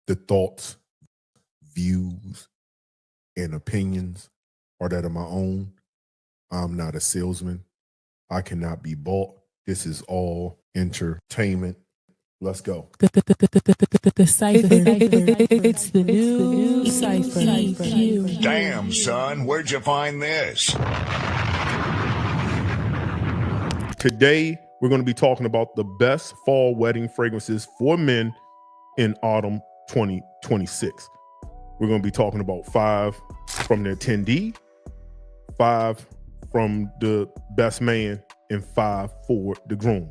The thoughts, views, and opinions are that of my own. I'm not a salesman. I cannot be bought. This is all entertainment. Let's go. The cipher. It's the new cipher. Damn, son, where'd you find this? Today, we're going to be talking about the best fall wedding fragrances for men in autumn 2026. We're going to be talking about 5 from the Attendee, 5 from the best man, and 5 for the groom.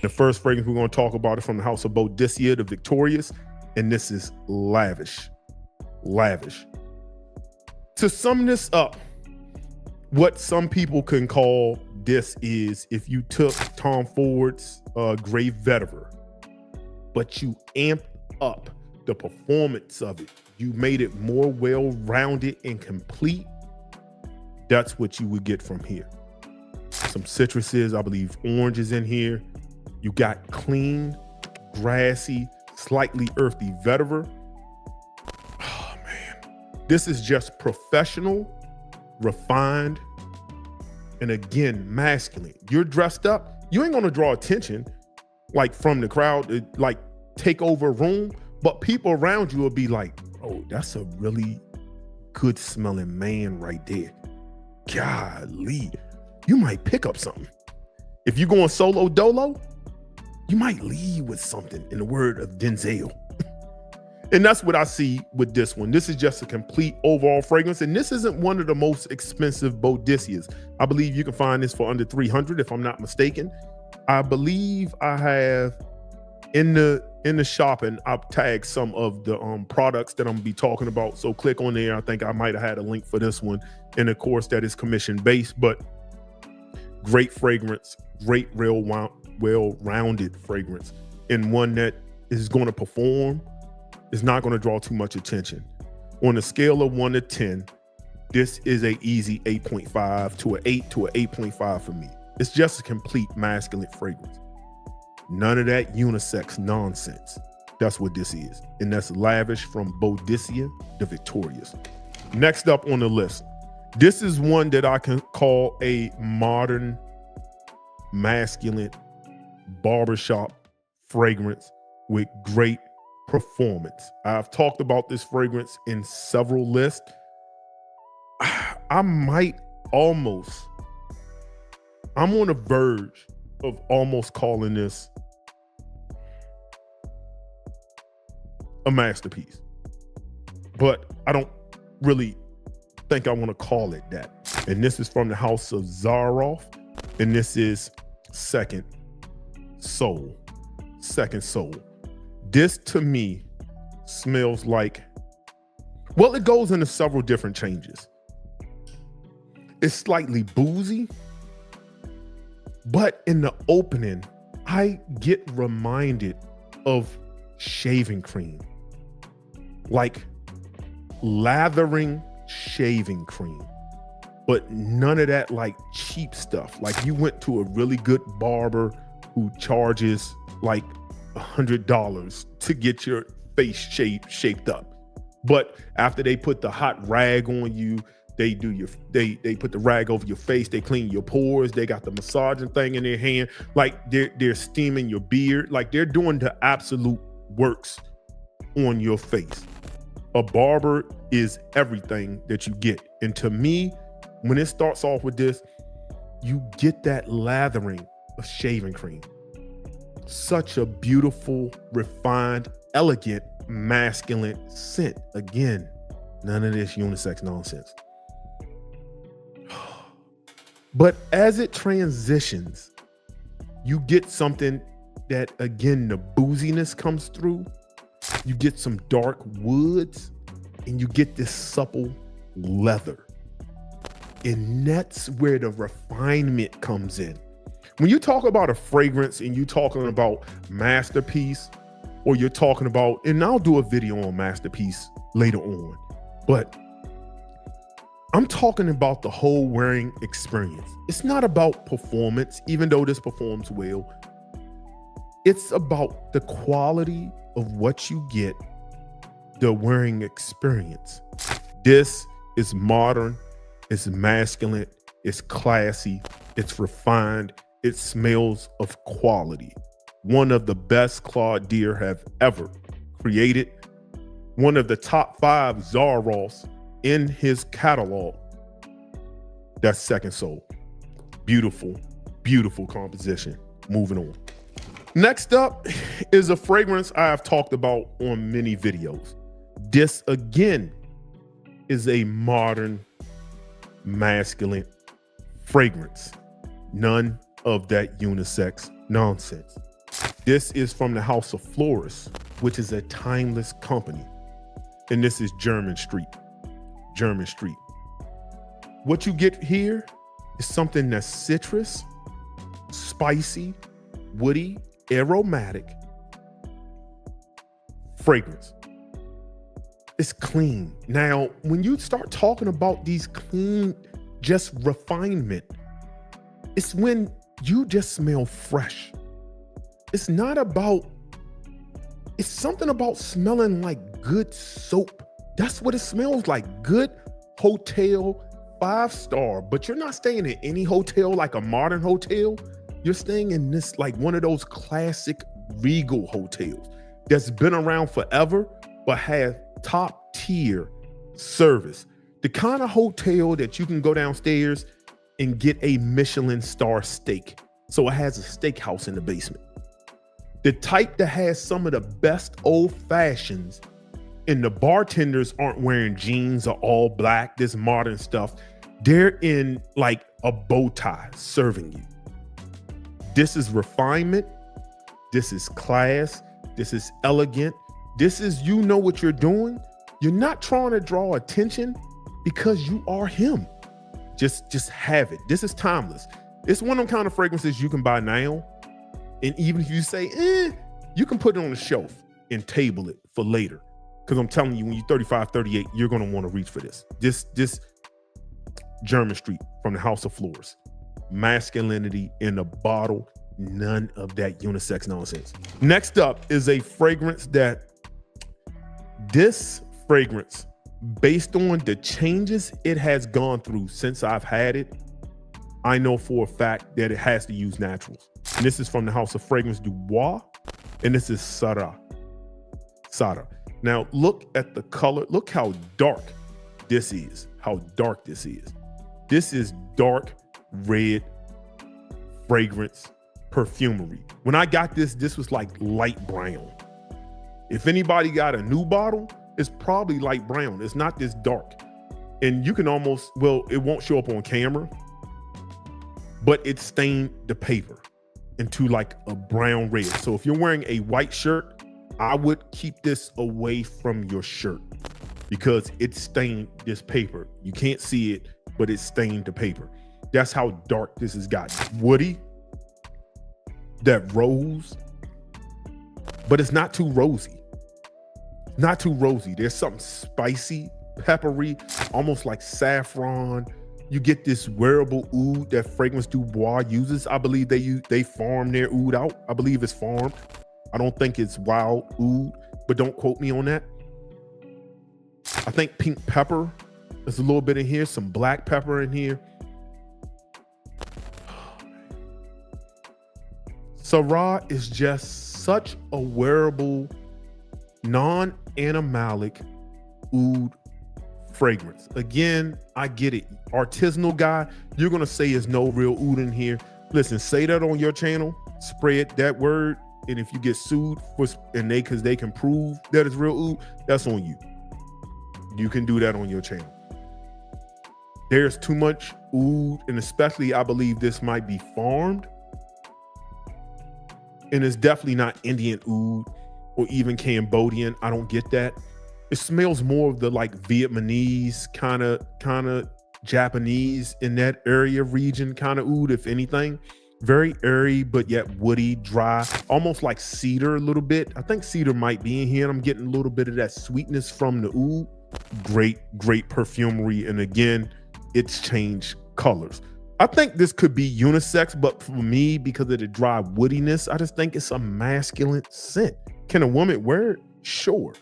The first fragrance we're going to talk about is from the house of Boadicea the Victorious, and this is Lavish. Lavish. To sum this up, what some people can call this is if you took Tom Ford's Grey Vetiver, but you amped up the performance of it, you made it more well-rounded and complete, that's what you would get from here. Some citruses, I believe orange is in here. You got clean, grassy, slightly earthy vetiver. Oh man, this is just professional, refined, and again, masculine. You're dressed up, you ain't gonna draw attention like from the crowd, like take over a room, but people around you will be like, oh, that's a really good smelling man right there. Golly, you might pick up something. If you're going solo dolo, you might leave with something, in the word of Denzel. And that's what I see with this one. This is just a complete overall fragrance. And this isn't one of the most expensive Boadiceas. I believe you can find this for under $300 if I'm not mistaken. I believe I have in the shop, and I've tagged some of the products that I'm gonna be talking about. So click on there. I think I might have had a link for this one. And of course that is commission based, but great fragrance, great well-rounded fragrance, and one that is going to perform, is not going to draw too much attention. On a scale of 1 to 10, this is a easy 8.5 to an 8 to an 8.5 for me. It's just a complete masculine fragrance. None of that unisex nonsense. That's what this is. And that's Lavish from Boadicea the Victorious. Next up on the list, this is one that I can call a modern masculine barbershop fragrance with great performance. I've talked about this fragrance in several lists. I'm on the verge of almost calling this a masterpiece, but I don't really think I want to call it that. And this is from the house of Zaharoff, and this is Second Soul. This to me smells like, well, it goes into several different changes. It's slightly boozy, but in the opening, I get reminded of shaving cream, like lathering shaving cream, but none of that like cheap stuff. Like you went to a really good barber who charges like $100 to get your face shaped up. But after they put the hot rag on you, they put the rag over your face, they clean your pores, they got the massaging thing in their hand, like they're steaming your beard, like they're doing the absolute works on your face. A barber is everything that you get. And to me, when it starts off with this, you get that lathering of shaving cream. Such a beautiful, refined, elegant, masculine scent. Again, none of this unisex nonsense. But as it transitions, you get something that, again, the booziness comes through. You get some dark woods, and you get this supple leather. And that's where the refinement comes in. When you talk about a fragrance and you're talking about masterpiece, or you're talking about, and I'll do a video on masterpiece later on, but I'm talking about the whole wearing experience. It's not about performance, even though this performs well. It's about the quality of what you get, the wearing experience. This is modern, it's masculine, it's classy, it's refined, it smells of quality. One of the best Claude Deer have ever created. One of the top 5 Zaharoffs in his catalog. That's Second Soul. Beautiful, beautiful composition. Moving on. Next up is a fragrance I have talked about on many videos. This again is a modern, masculine fragrance. None of that unisex nonsense. This is from the house of Floris, which is a timeless company. And this is Jermyn Street. Jermyn Street. What you get here is something that's citrus, spicy, woody, aromatic fragrance. It's clean. Now, when you start talking about these clean, just refinement, it's when you just smell fresh. It's not about, it's something about smelling like good soap. That's what it smells like. Good hotel, 5-star, but you're not staying in any hotel like a modern hotel. You're staying in this, like one of those classic Regal hotels that's been around forever, but has top tier service. The kind of hotel that you can go downstairs and get a Michelin star steak. So it has a steakhouse in the basement. The type that has some of the best old fashions, and the bartenders aren't wearing jeans or all black, this modern stuff. They're in like a bow tie serving you. This is refinement. This is class. This is elegant. This is, you know what you're doing. You're not trying to draw attention because you are him. Just have it. This is timeless. It's one of them kind of fragrances you can buy now. And even if you say, you can put it on the shelf and table it for later. Because I'm telling you, when you're 35, 38, you're going to want to reach for this. This Jermyn Street from the house of Floris. Masculinity in a bottle. None of that unisex nonsense. Next up is a fragrance that this fragrance, based on the changes it has gone through since I've had it, I know for a fact that it has to use naturals. And this is from the house of Fragrance Dubois, and this is Sahraa. Sahraa. Now look at the color. Look how dark this is. How dark this is. This is dark red fragrance perfumery. When I got this, this was like light brown. If anybody got a new bottle, it's probably light brown. It's not this dark. And you can almost, well, it won't show up on camera, but it stained the paper into like a brown red. So if you're wearing a white shirt, I would keep this away from your shirt because it stained this paper. You can't see it, but it stained the paper. That's how dark this has gotten. Woody, that rose, but it's not too rosy. Not too rosy. There's something spicy, peppery, almost like saffron. You get this wearable oud that Fragrance Dubois uses. I believe they farm their oud out. I believe it's farmed. I don't think it's wild oud, but don't quote me on that. I think pink pepper. There's a little bit in here, some black pepper in here. Sahraa is just such a wearable, non-animalic oud fragrance. Again, I get it. Artisanal guy, you're gonna say there's no real oud in here. Listen, say that on your channel, spread that word, and if you get sued because they can prove that it's real oud, that's on you. You can do that on your channel. There's too much oud, and especially I believe this might be farmed. And it's definitely not Indian oud or even Cambodian. I don't get that. It smells more of the like Vietnamese kind of Japanese in that area region kind of oud, if anything. Very airy, but yet woody, dry, almost like cedar a little bit. I think cedar might be in here. And I'm getting a little bit of that sweetness from the oud. Great perfumery. And again, it's changed colors. I think this could be unisex, but for me, because of the dry woodiness, I just think it's a masculine scent. Can a woman wear it? Sure.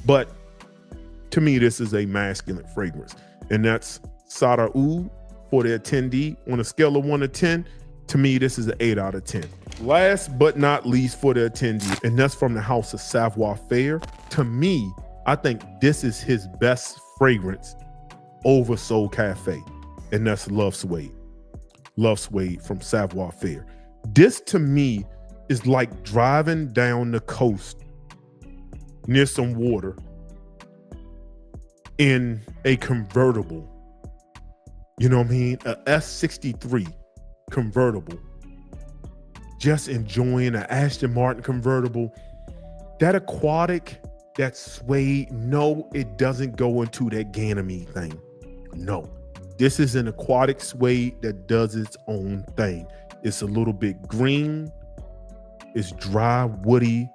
But to me, this is a masculine fragrance. And that's Sahraa for the Attendee. On a scale of 1 to 10, to me, this is an 8 out of 10. Last but not least for the Attendee, and that's from the house of Savoir Faire. To me, I think this is his best fragrance over Soul Cafe, and that's Love Suede. Love Suede from Savoir Faire. This to me is like driving down the coast near some water in a convertible. You know what I mean? A S63 convertible. Just enjoying an Aston Martin convertible. That aquatic, that suede, no, it doesn't go into that Ganymede thing. No. This is an aquatic suede that does its own thing. It's a little bit green. It's dry, woody,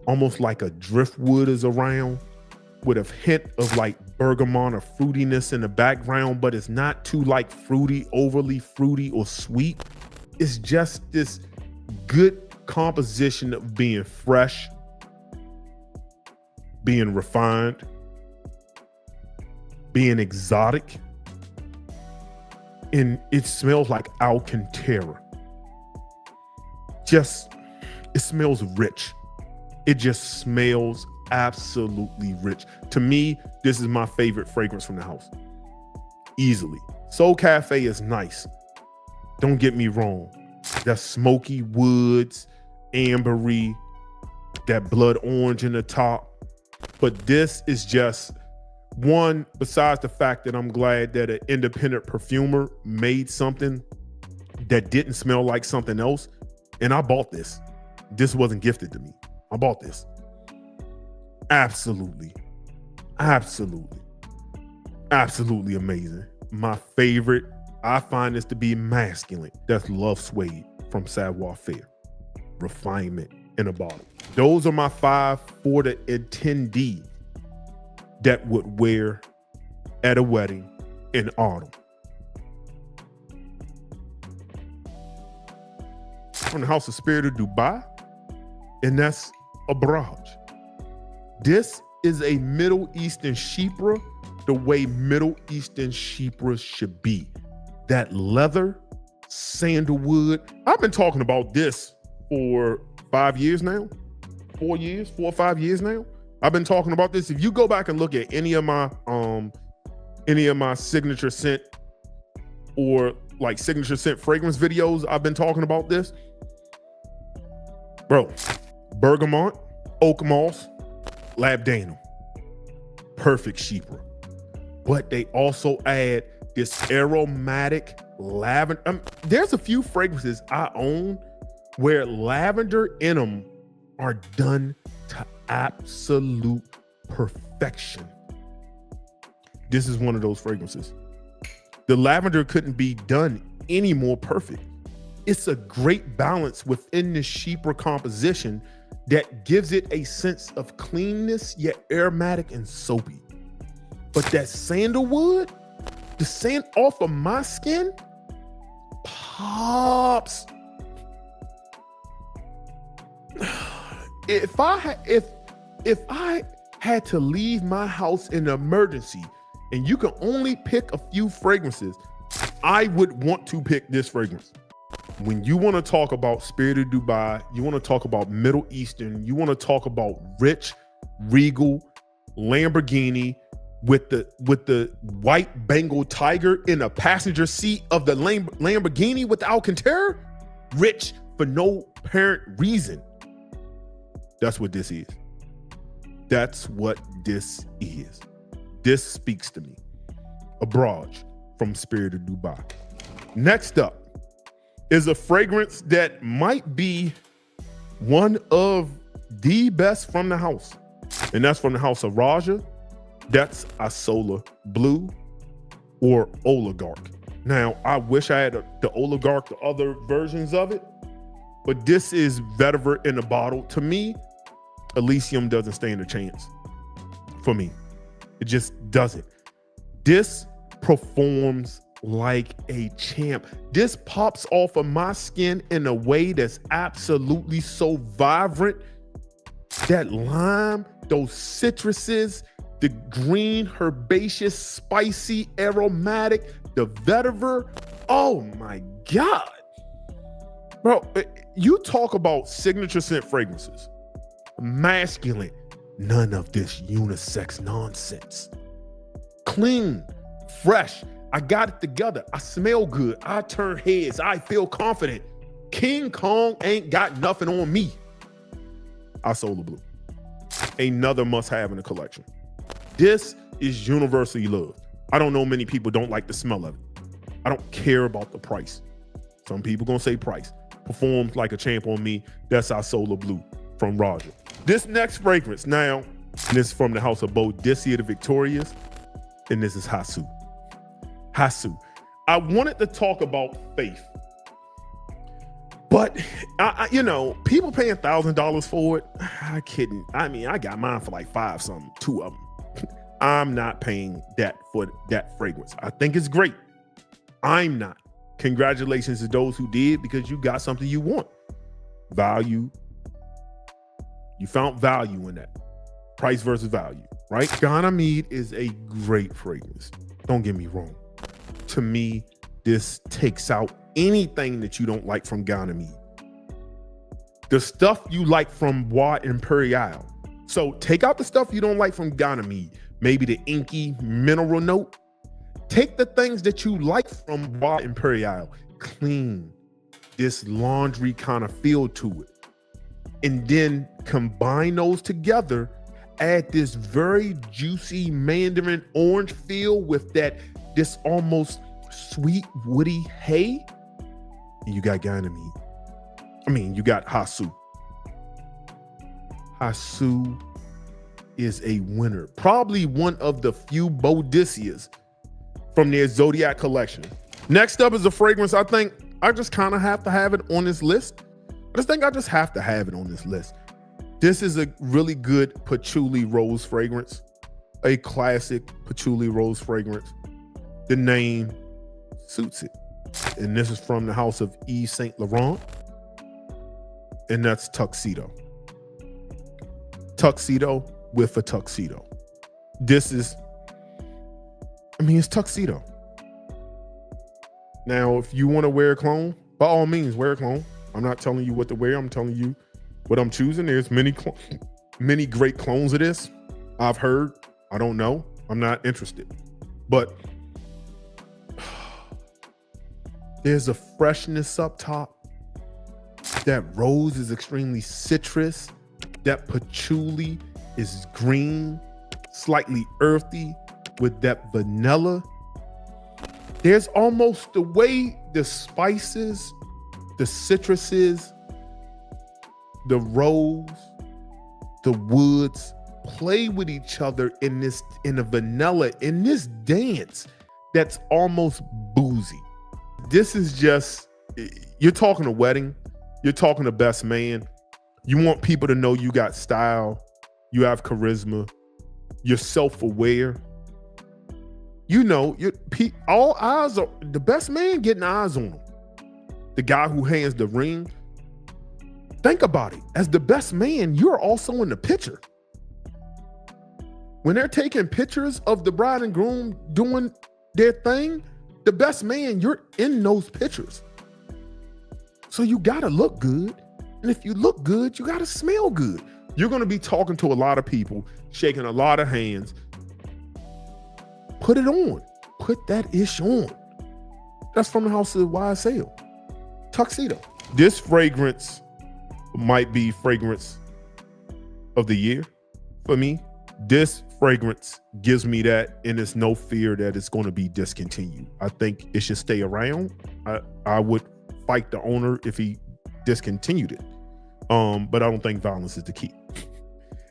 almost like a driftwood is around, with a hint of like bergamot or fruitiness in the background, but it's not too like fruity, overly fruity or sweet. It's just this good composition of being fresh, being refined, being exotic. And it smells like Alcantara. It smells rich. It just smells absolutely rich. To me, this is my favorite fragrance from the house. Easily. Soul Cafe is nice. Don't get me wrong. That smoky woods, ambery, that blood orange in the top. But this is just one, besides the fact that I'm glad that an independent perfumer made something that didn't smell like something else. And I bought this. This wasn't gifted to me. I bought this. Absolutely amazing. My favorite, I find this to be masculine. That's Love Suede from Savoir Faire. Refinement in a bottle. Those are my 5 for the Attendee that would wear at a wedding in autumn. From the house of Spirit of Dubai, and that's a barrage. This is a Middle Eastern Chypre, the way Middle Eastern Chypres should be. That leather, sandalwood. I've been talking about this for 5 years now. 4 or 5 years now. I've been talking about this. If you go back and look at any of my signature scent or like signature scent fragrance videos, I've been talking about this. Bro, bergamot, oak moss, labdanum. Perfect Chypre. But they also add this aromatic lavender. There's a few fragrances I own where lavender in them are done to absolute perfection. This is one of those fragrances. The lavender couldn't be done any more perfect. It's a great balance within the Chypre composition that gives it a sense of cleanness, yet aromatic and soapy. But that sandalwood, the sand off of my skin, pops. If I had to leave my house in an emergency and you can only pick a few fragrances, I would want to pick this fragrance. When you want to talk about Spirit of Dubai, you want to talk about Middle Eastern, you want to talk about rich, regal, Lamborghini with the white Bengal tiger in a passenger seat of the Lamborghini with the Alcantara, rich for no apparent reason. That's what this is. That's what this is. This speaks to me. A barrage from Spirit of Dubai. Next up is a fragrance that might be one of the best from the house. And that's from the house of Raja. That's Isola Blue or Oligarch. Now, I wish I had the Oligarch, the other versions of it, but this is Vetiver in a bottle. To me, Elysium doesn't stand a chance for me. It just doesn't. This performs like a champ. This pops off of my skin in a way that's absolutely so vibrant. That lime, those citruses, the green, herbaceous, spicy, aromatic, the vetiver. Oh my God. Bro, you talk about signature scent fragrances. Masculine. None of this unisex nonsense. Clean, fresh. I got it together. I smell good. I turn heads. I feel confident. King Kong ain't got nothing on me. Isola Blue. Another must-have in the collection. This is universally loved. I don't know many people don't like the smell of it. I don't care about the price. Some people gonna say price. Performs like a champ on me. That's Isola Blue from Roger. This next fragrance now, this is from the house of Boadicea the Victorious, and this is Hasu. Hasu. I wanted to talk about faith, but people paying $1,000 for it. I kidding. I mean, I got mine for like $5 something, 2 of them. I'm not paying that for that fragrance. I think it's great. I'm not. Congratulations to those who did, because you got something you want. Value. You found value in that. Price versus value, right? Ganymede is a great fragrance. Don't get me wrong. To me, this takes out anything that you don't like from Ganymede. The stuff you like from Bois Imperial. So take out the stuff you don't like from Ganymede. Maybe the inky mineral note. Take the things that you like from Bois Imperial. Clean. This laundry kind of feel to it. And then combine those together, add this very juicy mandarin orange feel with this almost sweet woody hay, and you got Ganymede. You got Hasu. Hasu is a winner. Probably one of the few Boadiceas from their Zodiac collection. Next up is a fragrance I think I just kind of have to have it on this list. I just have to have it on this list. This is a really good patchouli rose fragrance, a classic patchouli rose fragrance. The name suits it. And this is from the house of Yves Saint Laurent, and that's Tuxedo. Tuxedo with a tuxedo. This is, it's Tuxedo. Now, if you want to wear a clone, by all means, wear a clone. I'm not telling you what to wear. I'm telling you what I'm choosing. There's many great clones of this. I've heard. I don't know. I'm not interested. But there's a freshness up top. That rose is extremely citrus. That patchouli is green, slightly earthy with that vanilla. There's almost the way the spices, the citruses, the rose, the woods play with each other in the vanilla, in this dance that's almost boozy. This is just, you're talking a wedding, you're talking a best man. You want people to know you got style, you have charisma, you're self-aware. All eyes are, the best man getting eyes on him. The guy who hands the ring. Think about it. As the best man, you're also in the picture. When they're taking pictures of the bride and groom doing their thing, the best man, you're in those pictures. So you gotta look good. And if you look good, you gotta smell good. You're gonna be talking to a lot of people, shaking a lot of hands. Put it on. Put that ish on. That's from the house of YSL. Tuxedo. This fragrance might be fragrance of the year for me. This fragrance gives me that, and there's no fear that it's going to be discontinued. I think it should stay around. I would fight the owner if he discontinued it. But I don't think violence is the key.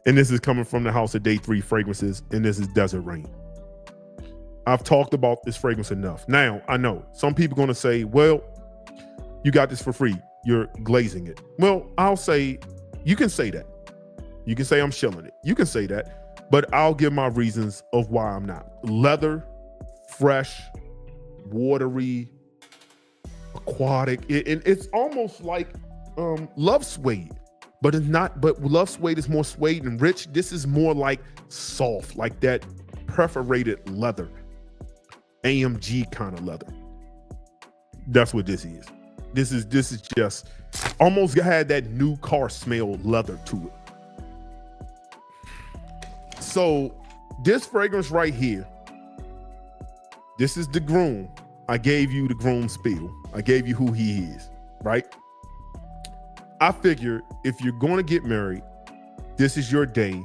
And this is coming from the house of Day 3 Fragrances, and this is Desert Rain. I've talked about this fragrance enough. Now, I know some people are going to say, well, you got this for free. You're glazing it. Well, I'll say, you can say that. You can say I'm shilling it. You can say that, but I'll give my reasons of why I'm not. Leather, fresh, watery, aquatic. It's almost like love suede, but it's not. But love suede is more suede and rich. This is more like soft, like that perforated leather, AMG kind of leather. That's what this is. This is just almost had that new car smell leather to it. So this fragrance right here, this is the groom. I gave you the groom spiel. I gave you who he is, right? I figure if you're going to get married, this is your day,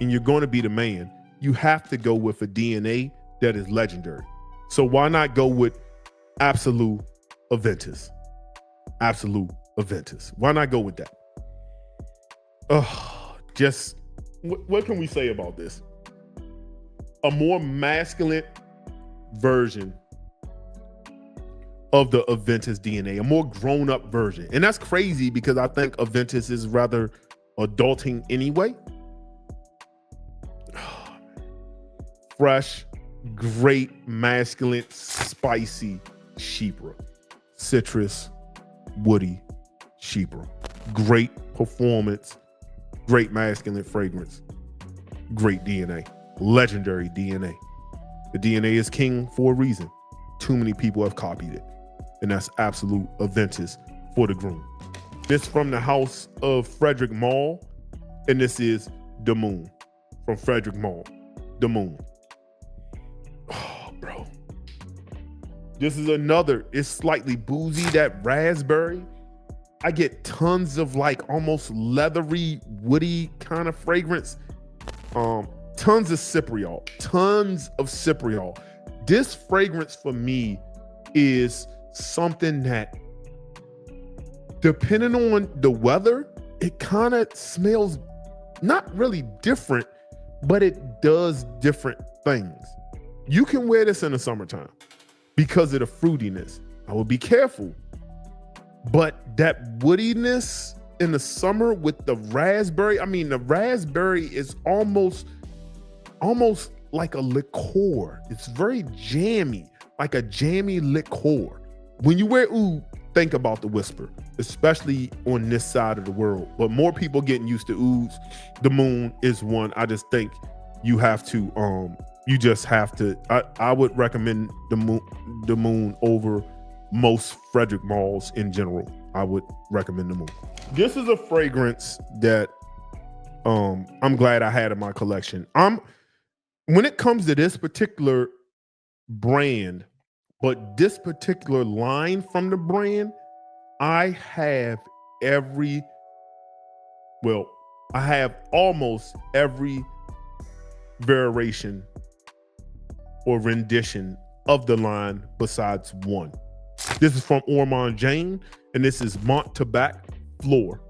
and you're going to be the man, you have to go with a DNA that is legendary. So why not go with Absolute Aventus? Absolute Aventus. Why not go with that? Just what can we say about this? A more masculine version of the Aventus DNA, a more grown-up version. And that's crazy because I think Aventus is rather adulting anyway. Fresh, great, masculine, spicy chypre. Citrus, woody chypre. Great performance, great masculine fragrance, great DNA, legendary DNA. The DNA is king for a reason. Too many people have copied it. And that's Absolute Aventus for the groom. This from the house of Frederick Mall. And this is The Moon from Frederick Mall. The Moon. Oh, bro. This is another, it's slightly boozy, that raspberry. I get tons of like almost leathery, woody kind of fragrance. Tons of cypriol. This fragrance for me is something that, depending on the weather, it kind of smells not really different, but it does different things. You can wear this in the summertime because of the fruitiness. I will be careful. But that woodiness in the summer with the raspberry, I mean, the raspberry is almost like a liqueur. It's very jammy, like a jammy liqueur. When you wear oud, think about the whisper, especially on this side of the world. But more people getting used to ouds. The Moon is one. I just think you have to, I would recommend the Moon over most Frederick Malls in general. I would recommend the Moon. This is a fragrance that I'm glad I had in my collection. When it comes to this particular brand, but this particular line from the brand, I have almost every variation or rendition of the line besides one. This is from Ormond Jane, and this is Mont Tabac Floor.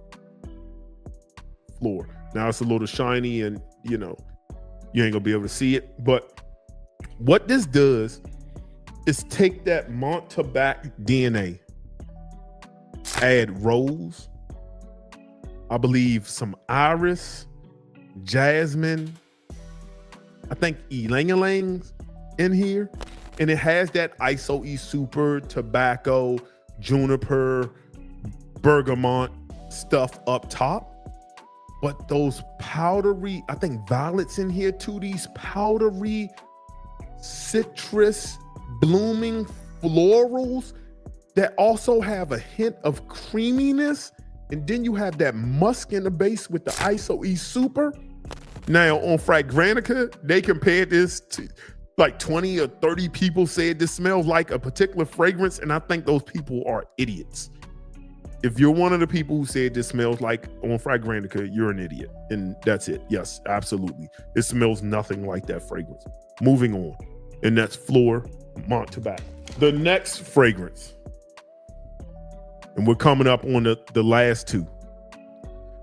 Now it's a little shiny, and you ain't gonna be able to see it. But what this does is take that Mont Tabac DNA, add rose, I believe some iris, jasmine, I think ylang-ylangs in here. And it has that iso super, tobacco, juniper, bergamot stuff up top. But those powdery, I think violets in here too, these powdery citrus blooming florals that also have a hint of creaminess. And then you have that musk in the base with the iso super. Now on Fragrantica, they compared this to like 20 or 30 people said this smells like a particular fragrance, and I think those people are idiots. If you're one of the people who said this smells like on Fragrantica, you're an idiot. And that's it. Yes, absolutely. It smells nothing like that fragrance. Moving on. And that's Fleur Mont Tabac. The next fragrance, and we're coming up on the last two,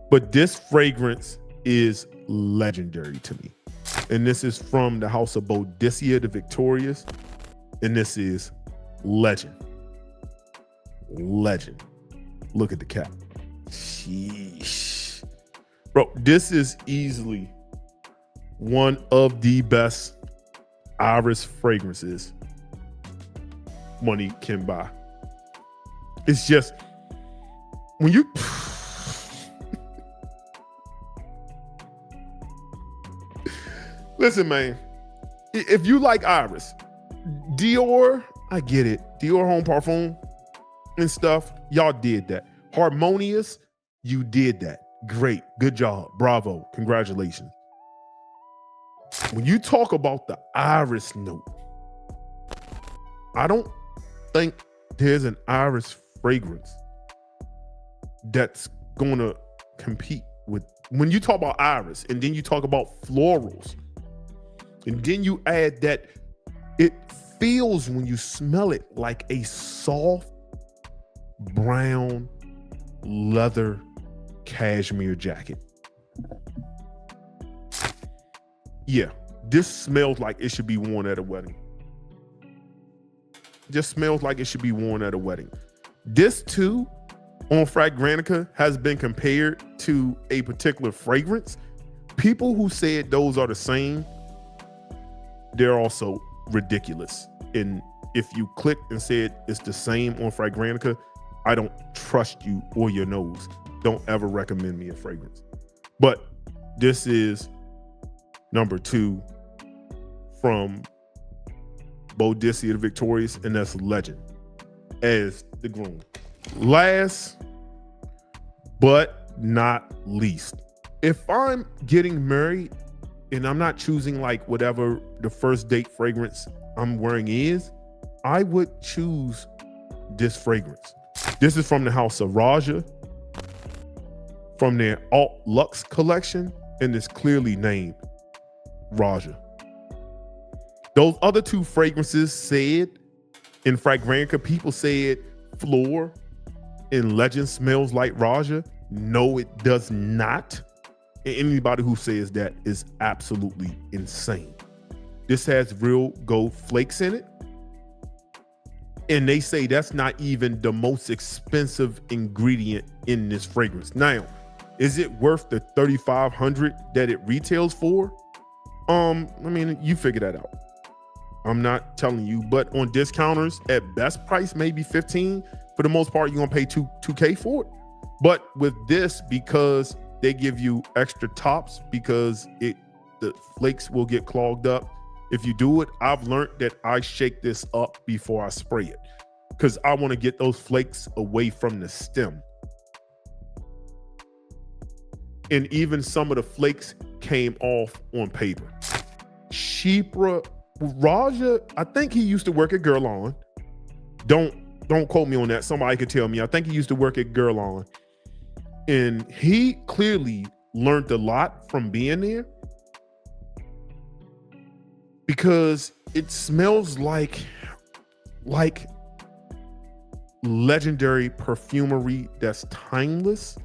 but this fragrance is legendary to me. And this is from the house of Boadicea the Victorious. And this is Legend. Look at the cap. Sheesh. Bro, this is easily one of the best iris fragrances money can buy. It's just when you listen, man, if you like Iris, Dior, I get it. Dior Homme Parfum and stuff, y'all did that. Harmonious, you did that. Great. Good job. Bravo. Congratulations. When you talk about the Iris note, I don't think there's an Iris fragrance that's going to compete with, when you talk about Iris and then you talk about florals and then you add that it feels when you smell it like a soft brown leather cashmere jacket. Yeah, this smells like it should be worn at a wedding. Just smells like it should be worn at a wedding. This too, on Fragrantica, has been compared to a particular fragrance. People who said those are the same, they're also ridiculous. And if you clicked and said it's the same on Fragrantica, I don't trust you or your nose. Don't ever recommend me a fragrance. But this is number 2 from Boadicea the Victorious, and that's Legend as the groom. Last but not least, if I'm getting married and I'm not choosing like whatever the first date fragrance I'm wearing is, I would choose this fragrance. This is from the house of Raja, from their Alt Luxe collection, and it's clearly named Raja. Those other 2 fragrances said in Fragrantica, people said Floor and Legend smells like Raja. No, it does not. And anybody who says that is absolutely insane. This has real gold flakes in it. And they say that's not even the most expensive ingredient in this fragrance. Now, is it worth the $3,500 that it retails for? I mean, you figure that out. I'm not telling you, but on discounters, at best price, maybe 15. For the most part, you're gonna pay $2K for it. But with this, because they give you extra tops, because the flakes will get clogged up. If you do it, I've learned that I shake this up before I spray it, because I want to get those flakes away from the stem. And even some of the flakes came off on paper. Shipra Raja, I think he used to work at Guerlain. Don't quote me on that. Somebody could tell me. I think he used to work at Guerlain. And he clearly learned a lot from being there, because it smells like legendary perfumery that's timeless.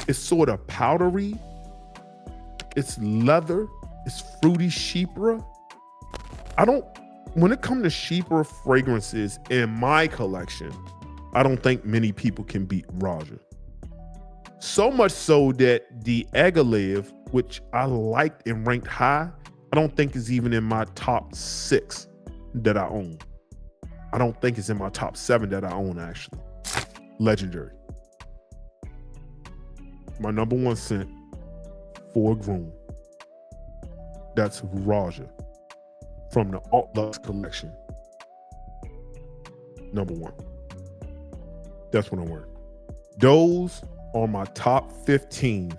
It's sort of powdery. It's leather. It's fruity Shipra. When it comes to Shipra fragrances in my collection, I don't think many people can beat Raja. So much so that the Agalev, which I liked and ranked high, I don't think is even in my top 6 that I own. I don't think it's in my top 7 that I own, actually. Legendary. My number 1 scent for groom. That's Raja from the Alt Luxe collection. Number 1. That's what I'm wearing. Those are my top 15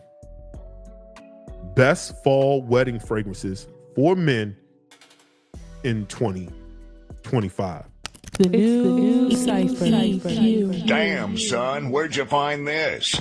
best fall wedding fragrances for men in 2025. The new Cypher. Damn, son, where'd you find this?